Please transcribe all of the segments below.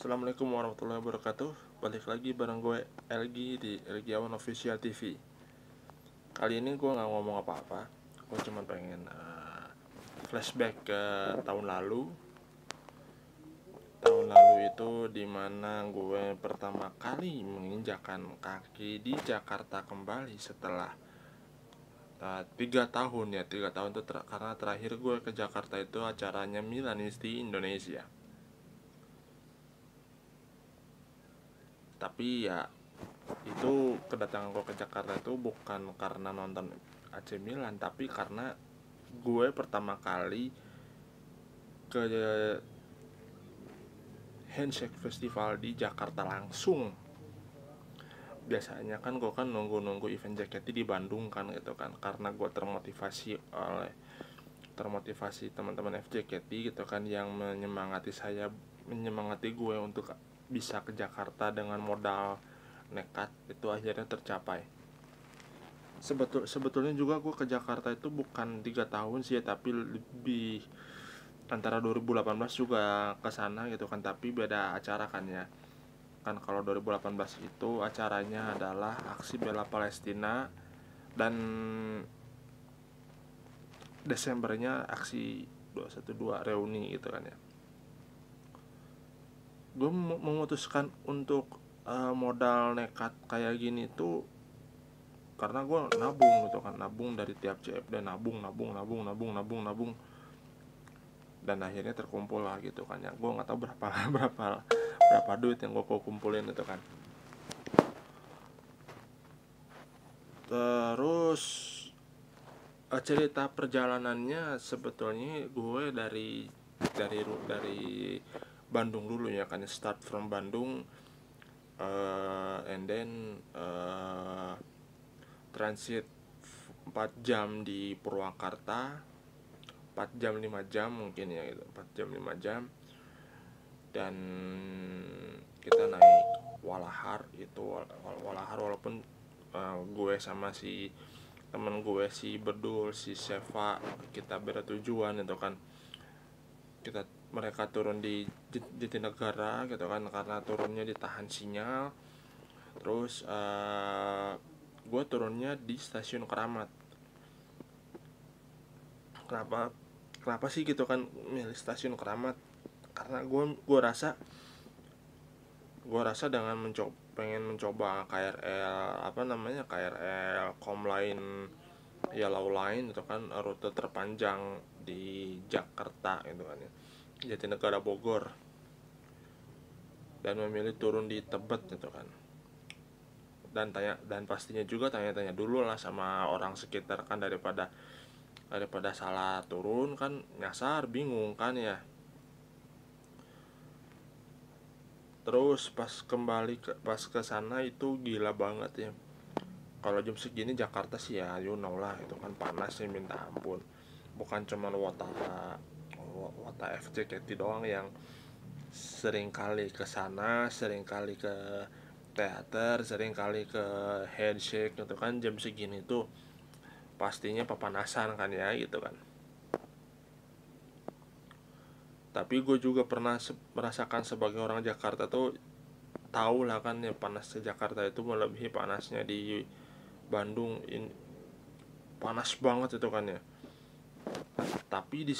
Assalamualaikum warahmatullahi wabarakatuh. Balik lagi bareng gue Elgi di Elgiawan Official TV. Kali ini gue gak ngomong apa-apa. Gue cuma pengen flashback ke tahun lalu. Tahun lalu itu dimana gue pertama kali menginjakan kaki di Jakarta kembali setelah 3 tahun ya. 3 tahun itu karena terakhir gue ke Jakarta itu acaranya Milanisti Indonesia. Tapi ya itu kedatangan gue ke Jakarta itu bukan karena nonton AC Milan, tapi karena gue pertama kali ke Handshake Festival di Jakarta langsung. Biasanya kan gue kan nunggu event JKT di Bandung kan gitu kan, karena gue termotivasi teman-teman FJKT gitu kan, yang menyemangati gue untuk bisa ke Jakarta dengan modal nekat. Itu akhirnya tercapai. Sebetulnya juga gue ke Jakarta itu bukan 3 tahun sih ya, tapi lebih antara 2018 juga ke sana gitu kan, tapi beda acara kan ya. Kan kalau 2018 itu acaranya adalah aksi bela Palestina, dan Desembernya aksi 212 reuni gitu kan ya. Gue memutuskan untuk modal nekat kayak gini tuh karena gue nabung gitu kan, nabung dari tiap CFD, nabung, dan akhirnya terkumpul lah gitu kan ya. Gue nggak tahu berapa duit yang gue kumpulin itu kan. Terus cerita perjalanannya sebetulnya gue dari Bandung dulu ya kan, start from Bandung, and then transit 4 jam di Purwakarta, 4 jam 5 jam mungkin ya gitu, 4 jam 5 jam, dan kita naik Walahar itu. Walahar walaupun gue sama si temen gue, si Bedul, si Seva, kita beda tujuan itu kan. Mereka turun di Jatinegara gitu kan, karena turunnya ditahan sinyal. Terus gue turunnya di stasiun Keramat. Kenapa sih gitu kan milih stasiun Keramat? Karena gue rasa dengan pengen mencoba KRL Komline Yellow Line itu kan, rute terpanjang di Jakarta gitu kan ya, Jatinegara Bogor, dan memilih turun di Tebet gitu kan. Dan pastinya juga tanya-tanya dulu lah sama orang sekitar kan, daripada salah turun kan, nyasar bingung kan ya. Terus pas ke sana itu gila banget ya. Kalau jam segini Jakarta sih ya you know lah, itu kan panasnya minta ampun. Bukan cuman Wota FJKT doang yang sering kali ke sana, sering kali ke teater, sering kali ke handshake gitu kan. Jam segini tuh pastinya pepanasan kan ya gitu kan. Tapi gue juga pernah merasakan sebagai orang Jakarta tuh, tahu lah kan ya, panasnya Jakarta itu melebihi panasnya di Bandung. Panas banget itu kan ya. Tapi di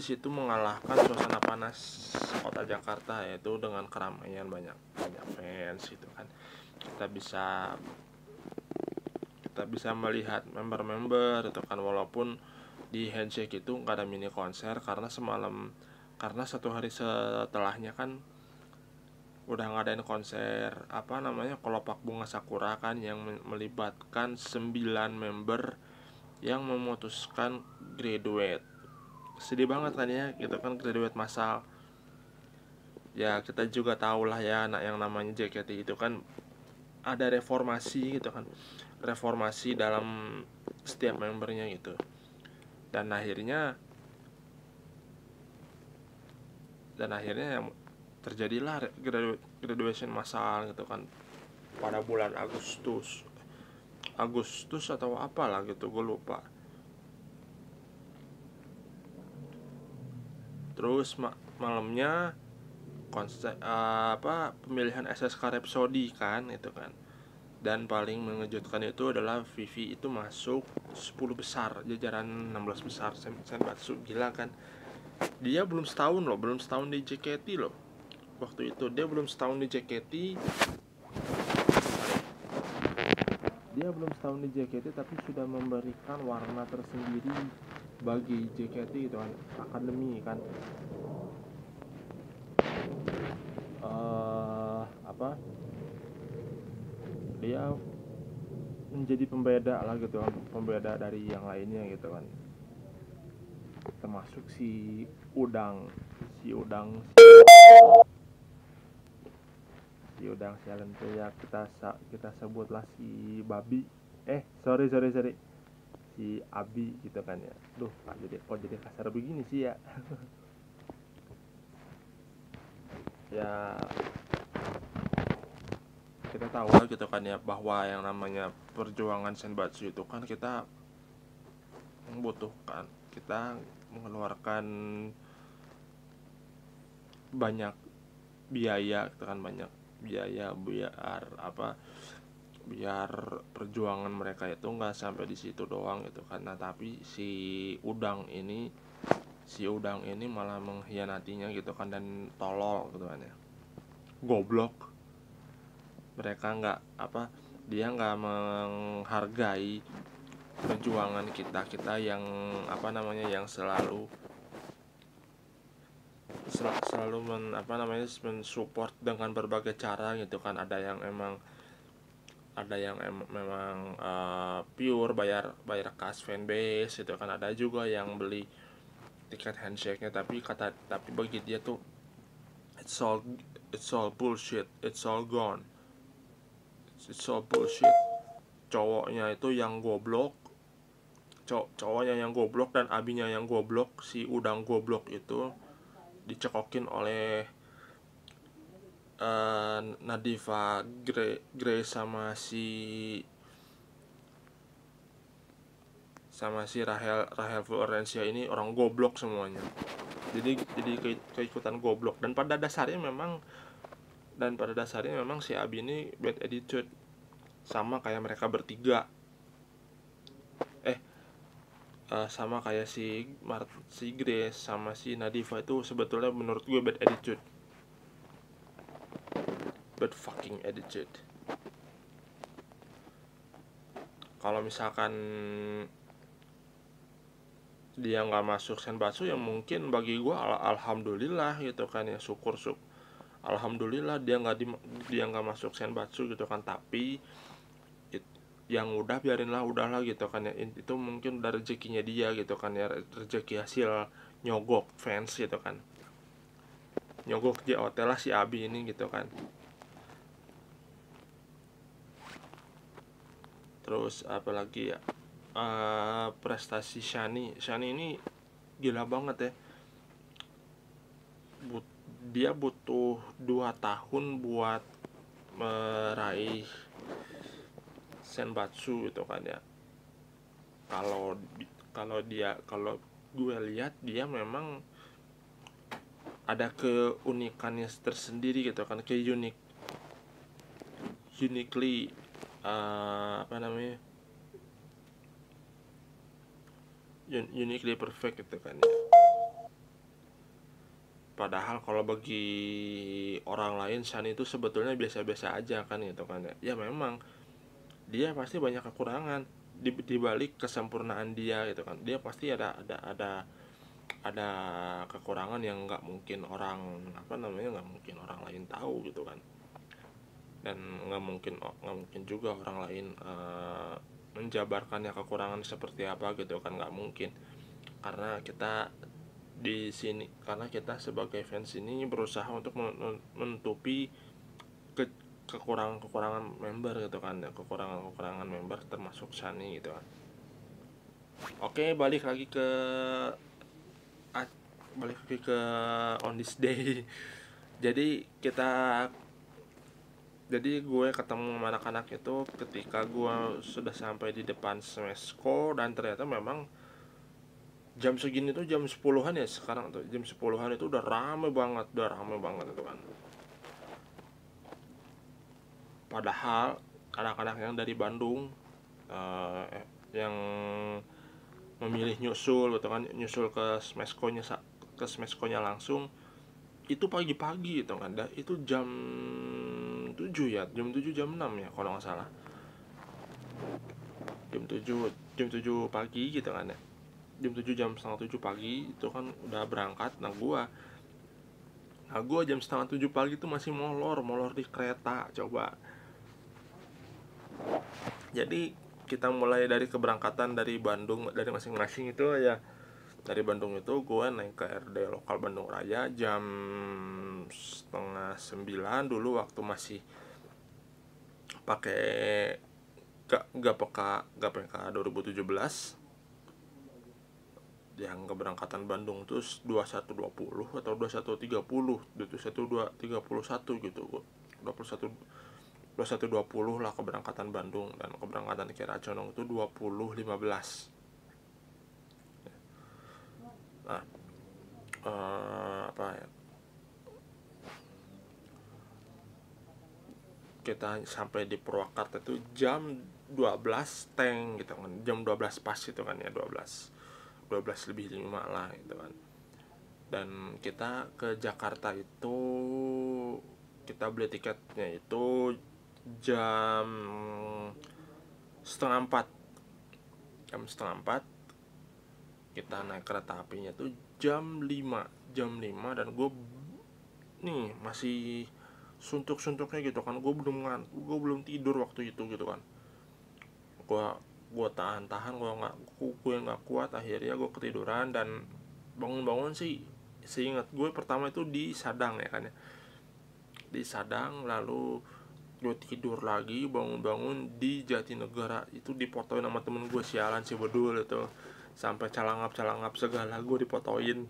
situ mengalahkan suasana panas kota Jakarta, yaitu dengan keramaian, banyak fans gitu kan. Kita bisa melihat member-member itu kan, walaupun di handshake itu nggak ada mini konser karena 1 hari setelahnya kan udah ngadain konser Kelopak Bunga Sakura kan, yang melibatkan 9 member yang memutuskan graduate. Sedih banget kan ya gitu kan, graduate massal. Ya kita juga tahu lah ya, anak yang namanya JKT itu kan ada reformasi gitu kan, reformasi dalam setiap membernya gitu. Dan akhirnya terjadilah graduation massal gitu kan, pada bulan Agustus atau apalah gitu, gue lupa. Terus malamnya konsep pemilihan SSK Rhapsody kan itu kan. Dan paling mengejutkan itu adalah Vivi itu masuk 10 besar, jajaran 16 besar Senbatsu. Gila kan, dia belum setahun di JKT loh. Waktu itu dia belum setahun di JKT, tapi sudah memberikan warna tersendiri bagi JKT itu kan, akademi kan. Dia menjadi pembeda lah gitu kan, pembeda dari yang lainnya gitu kan. Termasuk si Udang sialan tuh ya, kita sebutlah si Babi, sorry si Abi gitu kan ya. Kok jadi kasar begini sih ya. Ya kita tahu lah gitu kan ya, bahwa yang namanya perjuangan Senbatsu itu kan kita membutuhkan, kita mengeluarkan banyak biaya gitu kan, banyak biaya biar perjuangan mereka itu nggak sampai di situ doang gitu kan. Nah tapi si Udang ini malah mengkhianatinya gitu kan, dan tolol gitu kan ya, goblok. Dia nggak menghargai perjuangan kita yang yang selalu mensupport dengan berbagai cara gitu kan. Ada yang memang pure bayar kas fanbase gitu kan. Ada juga yang beli tiket handshake-nya, tapi bagi dia tuh it's all bullshit, it's all gone, it's all bullshit. Cowoknya itu yang goblok, cowoknya yang goblok dan abinya yang goblok. Si Udang goblok itu dicekokin oleh Nadifa Grey sama si Rahel Florencia. Ini orang goblok semuanya. Jadi keikutan goblok. Dan pada dasarnya memang si Abi ini bad attitude, sama kayak mereka bertiga. Sama kayak si Grace sama si Nadifa itu sebetulnya menurut gue bad attitude, bad fucking attitude. Kalau misalkan dia nggak masuk Senbatsu ya mungkin bagi gue alhamdulillah gitu kan ya, syukur alhamdulillah dia nggak masuk Senbatsu gitu kan. Tapi yang udah biarinlah, udahlah gitu kan ya. Itu mungkin udah rezekinya dia gitu kan ya, rezeki hasil nyogok fans gitu kan, nyogok JOT lah si Abi ini gitu kan. Terus apalagi ya, prestasi Shani ini gila banget ya. Dia butuh 2 tahun buat meraih Senbatsu gitu kan ya. Kalau gue lihat dia memang ada keunikannya tersendiri gitu kan, uniquely uniquely perfect gitu kan ya. Padahal kalau bagi orang lain Shani itu sebetulnya biasa-biasa aja kan gitu kan ya. Ya memang dia pasti banyak kekurangan di balik kesempurnaan dia gitu kan. Dia pasti ada kekurangan yang nggak mungkin orang lain tahu gitu kan. Dan nggak mungkin juga orang lain menjabarkannya kekurangan seperti apa gitu kan, nggak mungkin. Karena kita sebagai fans ini berusaha untuk menutupi kekurangan member gitu kan ya, kekurangan member termasuk Shani gitu kan. Oke, balik lagi ke On This Day. Jadi gue ketemu sama anak-anak itu ketika gue sudah sampai di depan Smesco, dan ternyata memang jam segini tuh jam 10-an ya, sekarang tuh jam 10-an itu udah rame banget itu kan. Padahal anak-anak yang dari Bandung, yang memilih nyusul gitu kan, nyusul ke smeskonya langsung, itu pagi-pagi gitu kan. Itu jam 7 ya, jam 6 ya kalau nggak salah. Jam 7 pagi gitu kan ya. Jam 7, jam setengah 7 pagi itu kan udah berangkat. Nah gua jam setengah 7 pagi itu masih molor di kereta coba. Jadi kita mulai dari keberangkatan dari Bandung, dari masing-masing itu ya. Dari Bandung itu gue naik ke RD lokal Bandung Raya jam setengah 9 dulu, waktu masih pakai gak PK 2017, yang keberangkatan Bandung tuh 21.20 atau 21.30, 21.31 gitu. 21.20 lah keberangkatan Bandung, dan keberangkatan Kiara Condong itu 20.15. Nah, apa ya, kita sampai di Purwakarta itu jam 12 gitu kan, jam 12 pas itu kan ya, 12 lebih 5 lah gitu kan. Dan kita ke Jakarta itu, kita beli tiketnya itu jam setengah 4. Jam setengah 4 kita naik kereta apinya tuh jam 5. Dan gue nih masih suntuk-suntuknya gitu kan. Gue belum tidur waktu itu gitu kan. Gue tahan-tahan, gue nggak kuat, akhirnya gue ketiduran. Dan bangun-bangun sih, seingat gue pertama itu di Sadang ya kan ya, di Sadang. Lalu gue tidur lagi, bangun-bangun di Jatinegara. Itu dipotoin sama temen gue, sialan si bedul itu, sampai calangap segala gue dipotoin.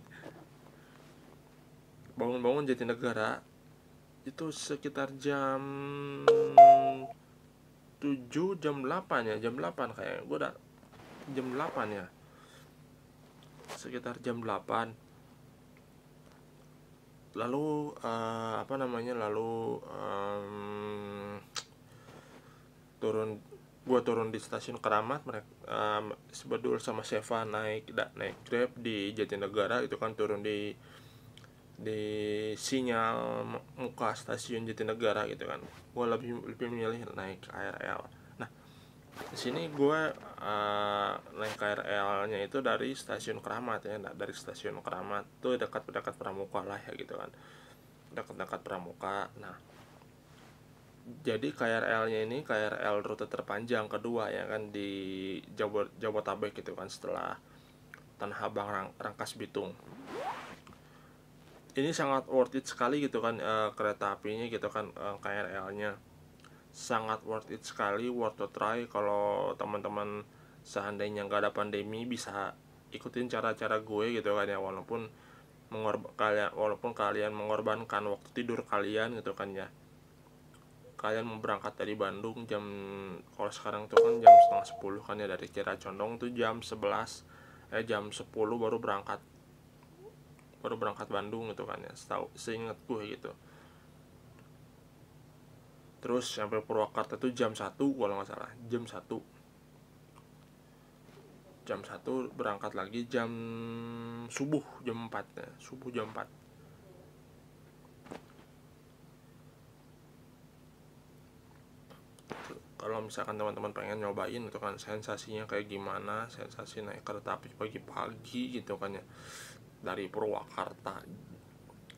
Bangun-bangun Jatinegara itu sekitar jam 7, jam 8 ya, jam 8 kayak gue udah, jam 8 ya, sekitar jam 8. Lalu apa namanya, lalu turun gue turun di stasiun Keramat. Mereka Sebedul sama Seva naik Grab di Jatinegara itu kan, turun di sinyal muka stasiun Jatinegara gitu kan. Gue lebih memilih naik KRL. Nah, di sini gue naik KRL-nya itu dari stasiun Keramat ya. Nah, dari stasiun Keramat tuh dekat-dekat Pramuka lah ya gitu kan, dekat-dekat Pramuka. Nah, jadi KRL-nya ini KRL rute terpanjang kedua ya kan di Jabotabek gitu kan, setelah Tanah Abang, Rangkas Bitung. Ini sangat worth it sekali gitu kan, kereta apinya gitu kan, KRL-nya sangat worth it sekali, worth to try. Kalau teman-teman seandainya nggak ada pandemi, bisa ikutin cara-cara gue gitu kan ya, walaupun kalian mengorbankan waktu tidur kalian gitu kan ya. Kalian mau berangkat dari Bandung kalau sekarang tuh kan jam setengah 10 kan ya, dari Kiara Condong tuh jam 10 baru berangkat Bandung gitu kan ya, seingat gue gitu. Terus sampai Purwakarta tuh jam 1 kalau nggak salah, jam 1 berangkat lagi subuh jam 4 ya, subuh jam 4. Kalau misalkan teman-teman pengen nyobain itu kan sensasinya kayak gimana, sensasi naik kereta api pagi-pagi gitu kan ya, dari Purwakarta.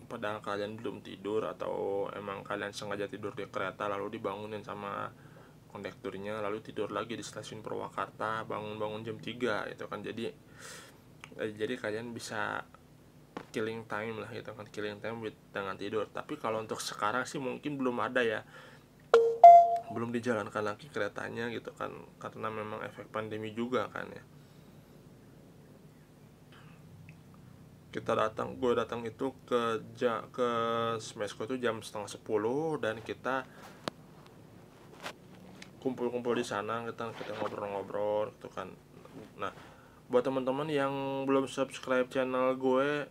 Padahal kalian belum tidur, atau emang kalian sengaja tidur di kereta lalu dibangunin sama kondekturnya, lalu tidur lagi di stasiun Purwakarta, bangun-bangun jam 3 itu kan. Jadi kalian bisa killing time lah gitu kan, killing time dengan tidur. Tapi kalau untuk sekarang sih mungkin belum ada ya, belum dijalankan lagi keretanya gitu kan, karena memang efek pandemi juga kan ya. Gue datang itu ke Smesco itu jam setengah 10, dan kita kumpul-kumpul di sana, kita ngobrol-ngobrol gitu kan. Nah, Buat teman-teman yang belum subscribe channel gue,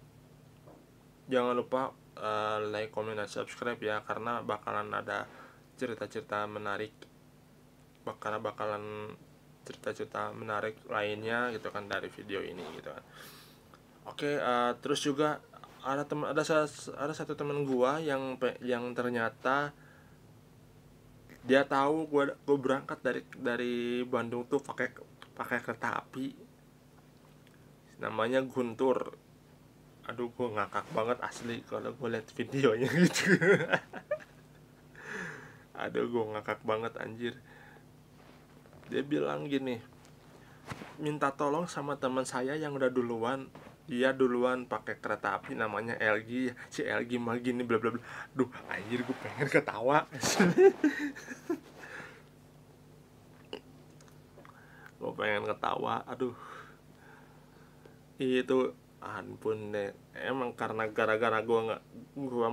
jangan lupa like, comment, dan subscribe ya, karena bakalan ada cerita-cerita menarik, bakalan cerita-cerita menarik lainnya gitu kan dari video ini gitu kan. Oke, terus juga ada satu teman gua yang ternyata dia tahu gua berangkat dari Bandung tuh pakai pakai kereta api, namanya Guntur. Aduh, gua ngakak banget asli kalau gua liat videonya gitu. Aduh, gua ngakak banget anjir. Dia bilang gini, minta tolong sama teman saya yang udah duluan, dia duluan pakai kereta api namanya LG, si LG mah gini bla bla bla. Duh anjir, gue pengen ketawa. Gue pengen ketawa, aduh. Itu ampun deh, emang karena gara-gara gua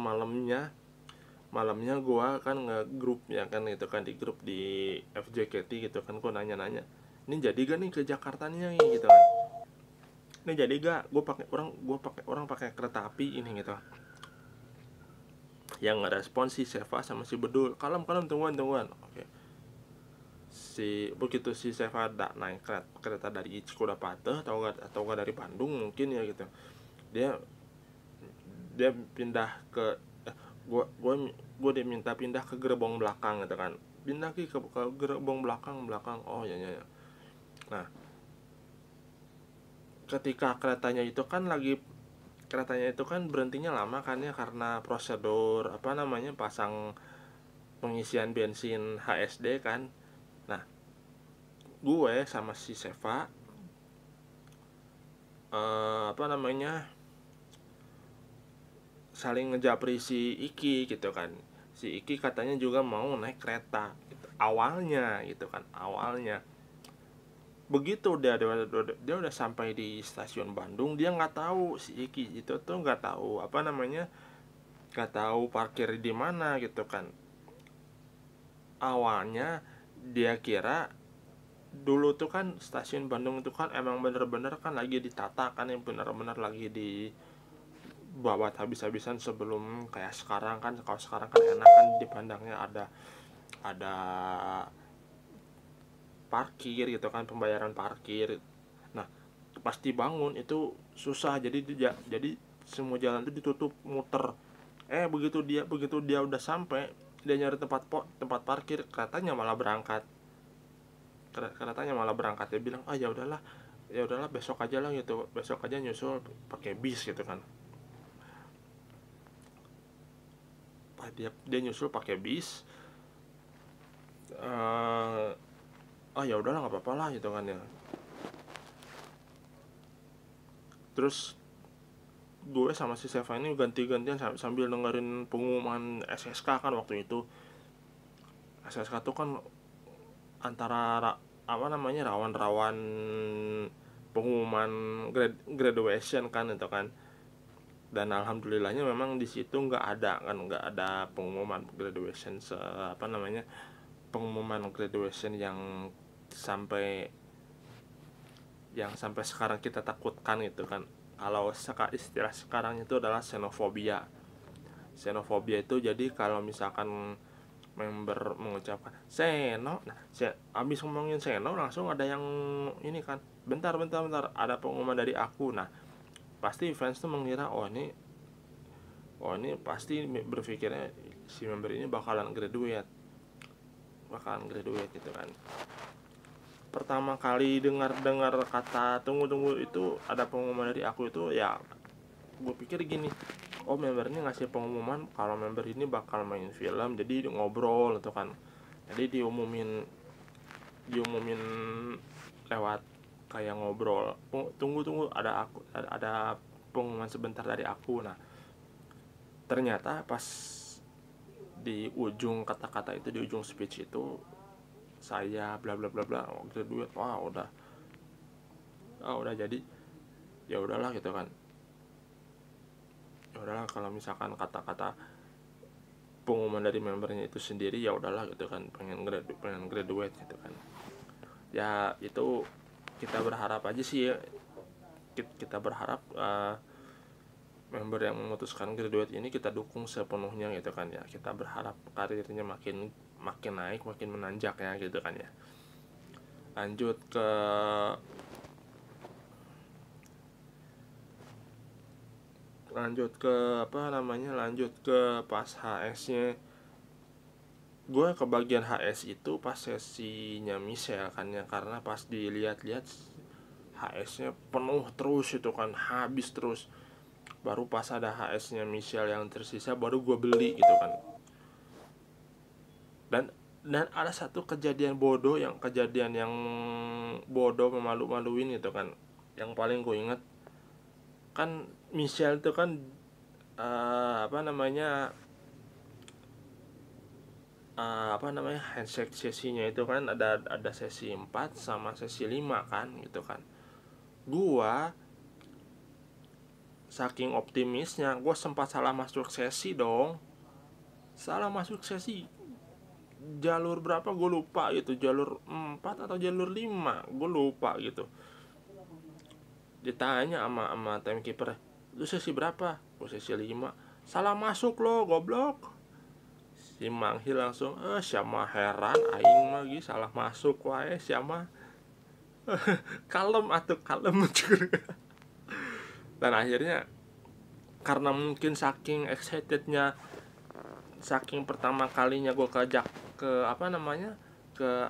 malamnya gua kan nge-grup ya kan, gitu kan, di grup di FJKT gitu kan. Gua nanya-nanya, ini jadi gak nih ke Jakarta nih gitu kan, ini jadi gak gue pakai kereta api ini gitu. Yang nggak respon si Seva sama si Bedul, kalem tungguan. Oke, begitu si Seva naik kereta dari Cikudapate atau gak dari Bandung mungkin ya gitu, dia dia pindah ke gue diminta pindah ke gerbong belakang gitu kan, pindah ke gerbong belakang. Oh ya. Nah, ketika keretanya itu kan berhentinya lama kan ya, karena prosedur apa namanya, pasang pengisian bensin HSD kan. Nah, gue sama si Seva apa namanya, saling ngejapri si Iki gitu kan. Si Iki katanya juga mau naik kereta gitu, awalnya begitu dia udah sampai di stasiun Bandung, dia nggak tahu, si Iki itu tuh nggak tahu apa namanya, nggak tahu parkir di mana gitu kan. Awalnya dia kira, dulu tuh kan stasiun Bandung itu kan emang bener-bener kan lagi ditata kan, yang bener-bener lagi di bawa habis-habisan sebelum kayak sekarang kan. Kalau sekarang kan enak kan dipandangnya, ada parkir gitu kan, pembayaran parkir. Nah, pasti bangun itu susah, jadi semua jalan itu ditutup, muter. Begitu dia udah sampai, dia nyari tempat parkir, keretanya malah berangkat. Dia bilang, ya udahlah besok aja lah gitu, besok aja nyusul pakai bis gitu kan. Dia nyusul pakai bis. Ya udahlah nggak apa-apa lah gitu kan ya. Terus gue sama si Seva ini ganti-gantian sambil dengerin pengumuman SSK kan. Waktu itu SSK tuh kan antara apa namanya, rawan-rawan pengumuman graduation kan itu kan. Dan alhamdulillahnya memang di situ nggak ada pengumuman graduation apa namanya, pengumuman graduation sampai yang sampai sekarang kita takutkan gitu kan. Kalau istilah sekarang itu adalah xenofobia. Xenofobia itu jadi kalau misalkan member mengucapkan Seno, nah abis ngomongin Seno langsung ada yang ini kan, bentar, ada pengumuman dari aku. Nah, pasti fans tuh mengira, ini pasti berpikirnya si member ini bakalan graduate gitu kan. Pertama kali dengar kata tunggu itu ada pengumuman dari aku itu, ya gue pikir gini, member ini ngasih pengumuman kalau member ini bakal main film, jadi ngobrol gitu kan. Jadi diumumin lewat kayak ngobrol, tunggu ada pengumuman sebentar dari aku. Nah, ternyata pas di ujung kata-kata itu, di ujung speech itu, saya bla bla bla bla graduate. Udah jadi, ya udahlah gitu kan. Ya udahlah, kalau misalkan kata-kata pengumuman dari membernya itu sendiri, ya udahlah gitu kan, pengen graduate gitu kan. Ya itu kita berharap aja sih ya, kita berharap member yang memutuskan graduate ini kita dukung sepenuhnya gitu kan ya. Kita berharap karirnya makin naik, makin menanjak ya gitu kan ya. Lanjut ke lanjut ke pas HS-nya. Gue ke bagian HS itu pas sesinya Michelle kan ya, karena pas dilihat-lihat HS-nya penuh terus itu kan, habis terus. Baru pas ada HS-nya Michelle yang tersisa baru gue beli gitu kan. Dan ada satu kejadian yang bodoh memalu-maluin itu kan, yang paling gue inget kan. Michelle itu kan handshake sesinya itu kan ada sesi 4 sama sesi 5 kan gitu kan. Gua saking optimisnya gua sempat salah masuk sesi dong. Salah masuk sesi jalur berapa gue lupa gitu, jalur 4 atau jalur 5 gue lupa gitu. Ditanya sama timekeeper, lu sesi berapa? Gue sesi 5. Salah masuk lo goblok. Si Manghi langsung siapa heran aing lagi salah masuk wae siapa. kalem dan akhirnya karena mungkin saking excitednya, saking pertama kalinya gue ke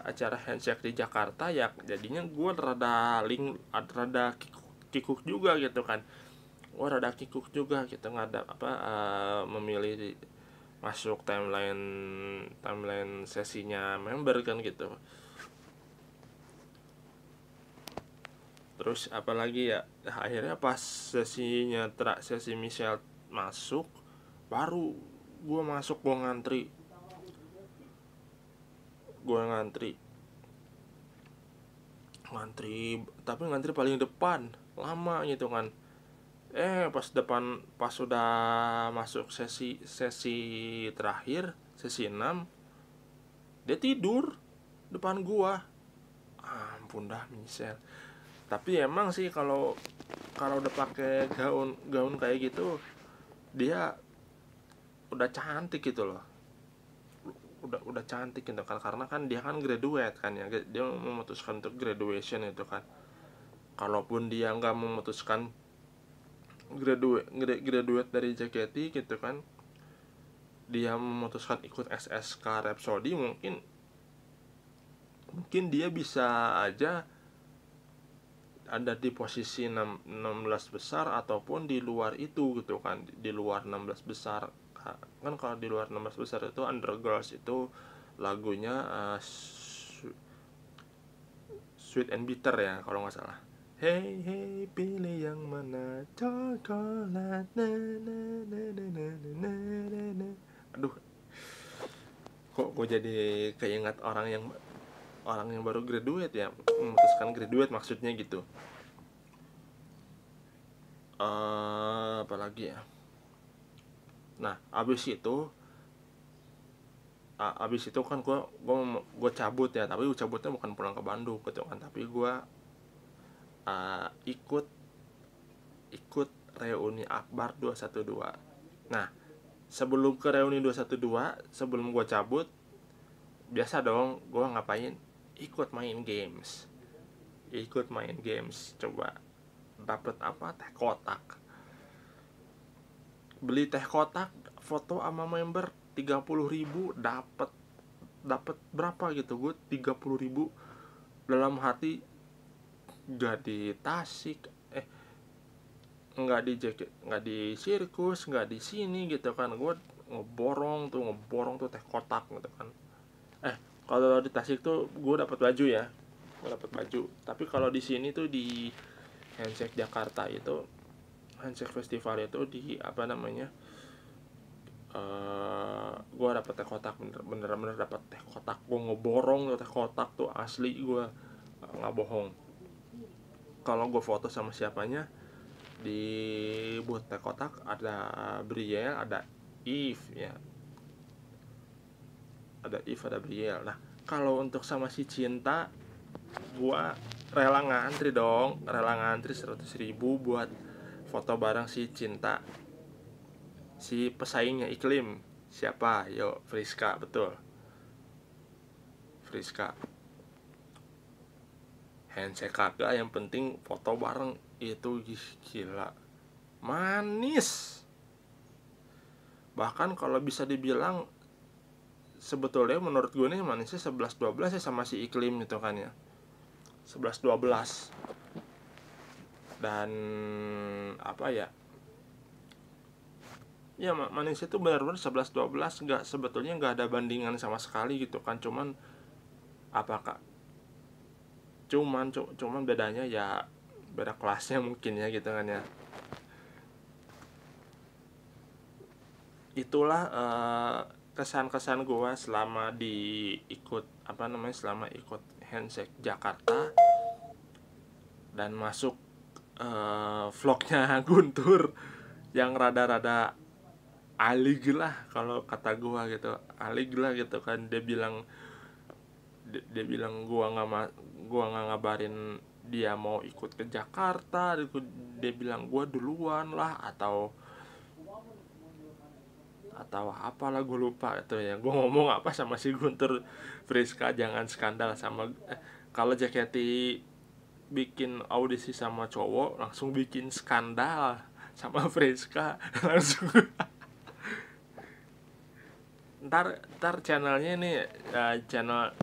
acara handshake di Jakarta ya, jadinya gue rada kikuk juga gitu kan. Gue rada kikuk juga gitu, nggak ada memilih masuk timeline sesinya member kan gitu. Terus apalagi ya, akhirnya pas sesi Michelle masuk, baru gue masuk, gue ngantri tapi ngantri paling depan, lama gitu kan. Pas sudah masuk sesi terakhir, sesi 6, dia tidur depan gua. Ampun dah Michelle. Tapi emang sih kalau udah pakai gaun kayak gitu, dia udah cantik gitu loh. Udah cantik gitu kan, karena kan dia kan graduate kan ya, dia memutuskan untuk graduation itu kan. Kalaupun dia nggak memutuskan graduate dari JKT gitu kan, dia memutuskan ikut SSK Rhapsody, mungkin dia bisa aja ada di posisi 16 besar ataupun di luar itu gitu kan, di luar 16 besar kan. Kalau di luar 16 besar itu Undergirls itu lagunya Sweet and Bitter ya kalau nggak salah. Hey hey pilih yang mana, coklat na na na na na na na na. Aduh, kok gue jadi keinget orang yang baru graduate ya, memutuskan graduate maksudnya gitu. Apalagi ya. Nah abis itu kan gue cabut ya, tapi cabutnya bukan pulang ke Bandung gitu kan, tapi gue ikut reuni Akbar 212. Nah sebelum ke reuni 212, sebelum gue cabut, biasa dong gue ngapain, ikut main games. Coba dapet apa, teh kotak. Beli teh kotak, foto sama member 30.000, dapet berapa gitu, gue 30.000. Dalam hati, gak di Tasik, nggak di sirkus, nggak di sini gitu kan, gue ngeborong tuh teh kotak gitu kan. Kalau di Tasik tuh gue dapat baju ya, tapi kalau di sini tuh di Handshake Jakarta itu, Handshake Festival itu di gue dapet teh kotak, bener-bener dapet teh kotak. Gue ngeborong tuh teh kotak tuh, asli gue nggak bohong. Kalau gue foto sama siapanya di booth teh kotak, ada Brielle, ada Eve ya, ada Brielle. Nah kalau untuk sama si Cinta, gue rela ngantri dong, rela ngantri 100.000 buat foto bareng si Cinta, si pesaingnya Iklim. Siapa? Yo, Friska, betul, Friska. Handshake kagak, yang penting foto bareng. Itu gila, manis. Bahkan kalau bisa dibilang sebetulnya menurut gue nih manisnya 11-12 ya sama si Iklim itu kan ya, 11-12. Dan apa ya, ya manisnya tuh benar-benar 11-12, nggak, sebetulnya nggak ada bandingan sama sekali gitu kan. Cuman apakah cuman bedanya ya beda kelasnya mungkin ya gitu kan ya. Itulah kesan-kesan gue selama selama ikut Handshake Jakarta dan masuk vlognya Guntur yang rada-rada alig lah kalau kata gue gitu, alig lah gitu kan. Dia bilang gua nggak ngabarin dia mau ikut ke Jakarta. Dia bilang gua duluan lah, atau apalah, gue lupa itu ya. Gue ngomong apa sama si Guntur, Friska jangan skandal sama kalau JKT bikin audisi sama cowok langsung bikin skandal sama Friska langsung. ntar channelnya nih, channel,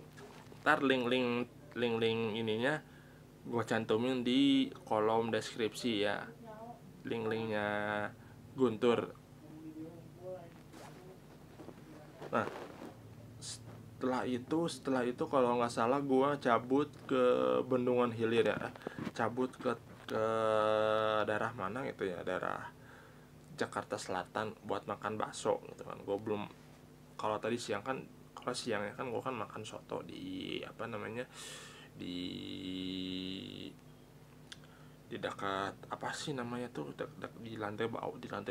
ntar link ininya gue cantumin di kolom deskripsi ya, link-linknya Guntur. Nah, setelah itu kalau nggak salah gue cabut ke Bendungan Hilir ya, cabut ke daerah mana gitu ya, daerah Jakarta Selatan buat makan bakso gitu kan. Gue belum, kalau tadi siang kan, kalau siangnya kan gue kan makan soto di apa namanya, di dekat apa sih namanya tuh, di lantai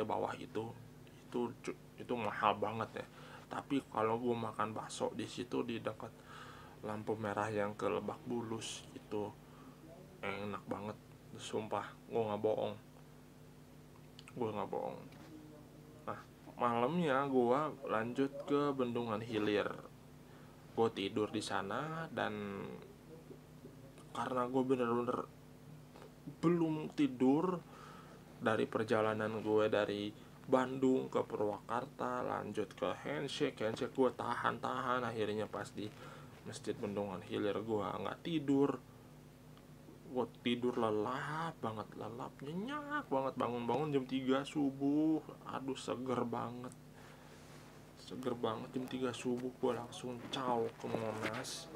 bawah itu mahal banget ya. Tapi kalau gue makan bakso di situ di dekat lampu merah yang ke Lebak Bulus itu enak banget, sumpah, gue nggak bohong. Nah, malamnya gue lanjut ke Bendungan Hilir. Gue tidur di sana, dan karena gue bener-bener belum tidur dari perjalanan gue dari Bandung ke Purwakarta, lanjut ke Handshake gue tahan akhirnya pas di Masjid Bendungan Hilir gue nggak tidur. Gue tidur lelap nyenyak banget, bangun jam 3 subuh. Aduh, seger banget jam 3 subuh. Gue langsung caw ke Monas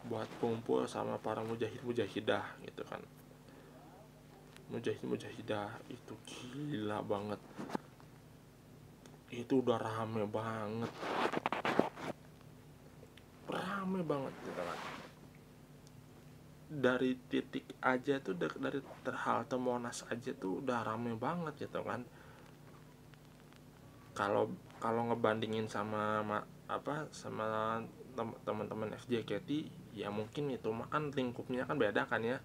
buat kumpul sama para mujahid-mujahidah gitu kan. Mujahid-mujahidah itu gila banget, itu udah rame banget gitu kan. Dari titik aja tuh, dari halte Monas aja tuh udah rame banget gitu kan. Kalau ngebandingin sama sama teman-teman FJKT ya, mungkin itu kan lingkupnya kan beda kan ya.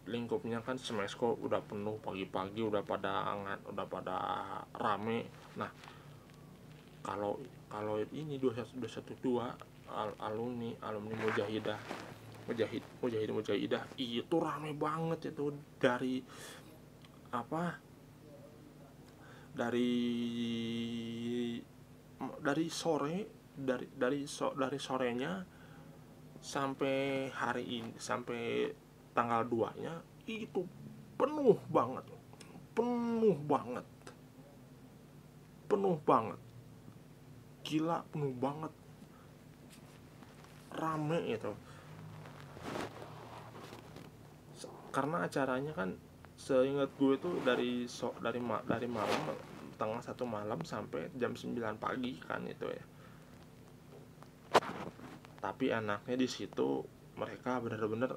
Lingkupnya kan Smesco udah penuh pagi-pagi, udah pada rame. Nah, kalau ini 212 alumni mujahidah itu rame banget itu. Apa dari dari sore dari sorenya sampai hari ini, sampai tanggal 2 nya itu penuh banget, penuh banget, penuh banget, gila, penuh banget, rame itu. Karena acaranya kan seingat gue tuh dari malam, tengah satu malam sampai jam 9 pagi kan itu ya. Tapi anaknya di situ mereka bener-bener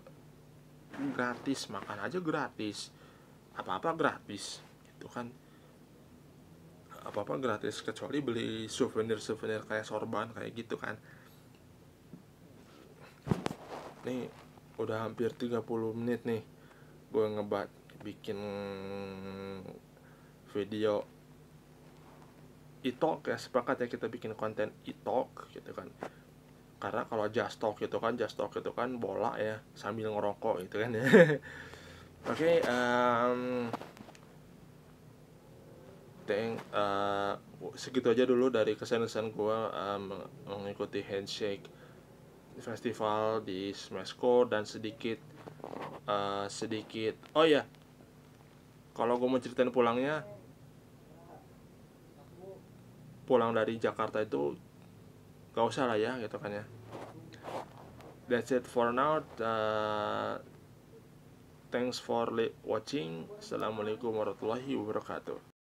gratis, makan aja gratis, apa-apa gratis gitu kan. Apa-apa gratis kecuali beli souvenir kayak sorban kayak gitu kan. Nih, udah hampir 30 menit nih gue bikin video e-talk ya. Sepakat ya kita bikin konten e-talk gitu kan, karena kalau just talk itu kan bola ya sambil ngerokok gitu kan ya. Oke, segitu aja dulu dari kesan-kesan gue mengikuti handshake festival di Smashco, dan sedikit oh ya, kalau gue mau ceritain pulang dari Jakarta itu gak usah lah ya gitu kan ya. That's it for now. Thanks for watching. Assalamualaikum warahmatullahi wabarakatuh.